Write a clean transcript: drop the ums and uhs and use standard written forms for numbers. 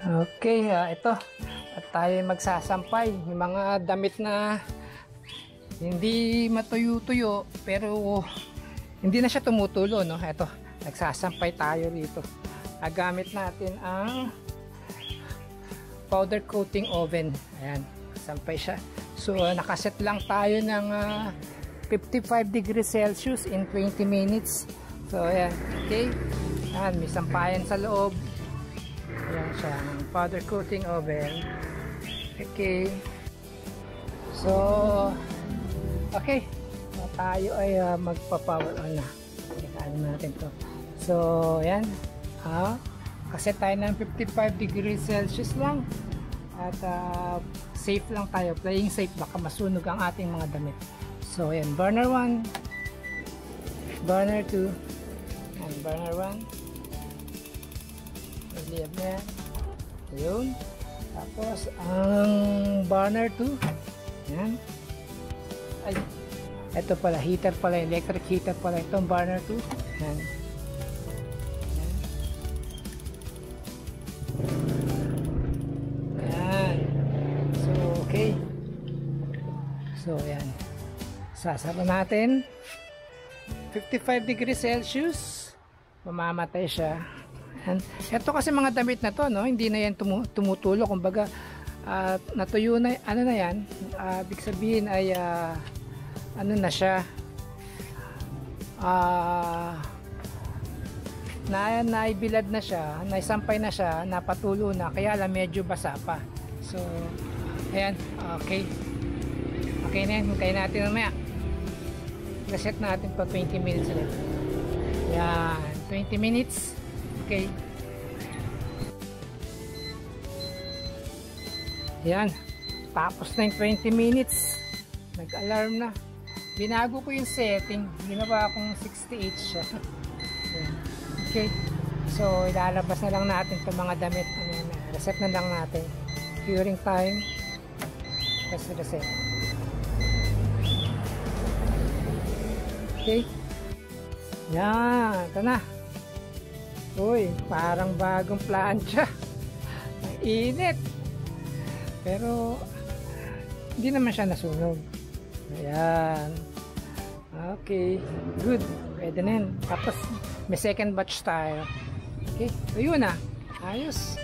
Okay, ito. At tayo magsasampay. Yung mga damit na hindi matuyo-tuyo pero hindi na siya tumutulo, no? Ito, nagsasampay tayo dito. Gamit natin ang powder coating oven. Ayan, sampay siya. So, nakaset lang tayo ng 55 degrees Celsius in 20 minutes. So, ayan. Okay. Ayan, may sampayan sa loob. Ayan siya, powder coating oven. Okay. So, okay. Tayo ay magpa-power on na. Ikaano natin to. So, ayan. Kasi tayo ng 55 degrees Celsius lang. At safe lang tayo. Playing safe. Baka masunog ang ating mga damit. So, ayan. Burner 1. Burner 2. And burner 1. Nagliyab na yan. Ayun. Tapos, ang burner 2. Ayan. Ay. Ito pala. Heater pala. Electric heater pala. Itong burner 2. Ayan. Ayan. So, okay. So, ayan. Sasara natin. 55 degrees Celsius. Mamamatay siya. And ito kasi mga damit na to, no, hindi na yan tumutulo, kumbaga natuyo na, ano na yan, ibig sabihin ay ano na siya, naibilad na siya, naisampay na siya, napatulo na, kaya lang medyo basa pa. So ayan, okay na yan. Hintayin natin mamaya, reset natin pa 20 minutes ulit. Yan, 20 minutes. Okay. Yan. Tapos na yung 20 minutes. Nag-alarm na. Binago ko yung setting. Ginawa akong 68 siya. Okay. So, ilalabas na lang natin itong mga damit. Reset na lang natin. Curing time. Tapos reset. Okay. Yan. Ito na. Uy, parang bagong plancha. Ang init. Pero hindi naman siya nasunog. Ayan. Okay, good. Pwede na yan. Tapos may second batch tayo. Okay, so yun na. Ayos.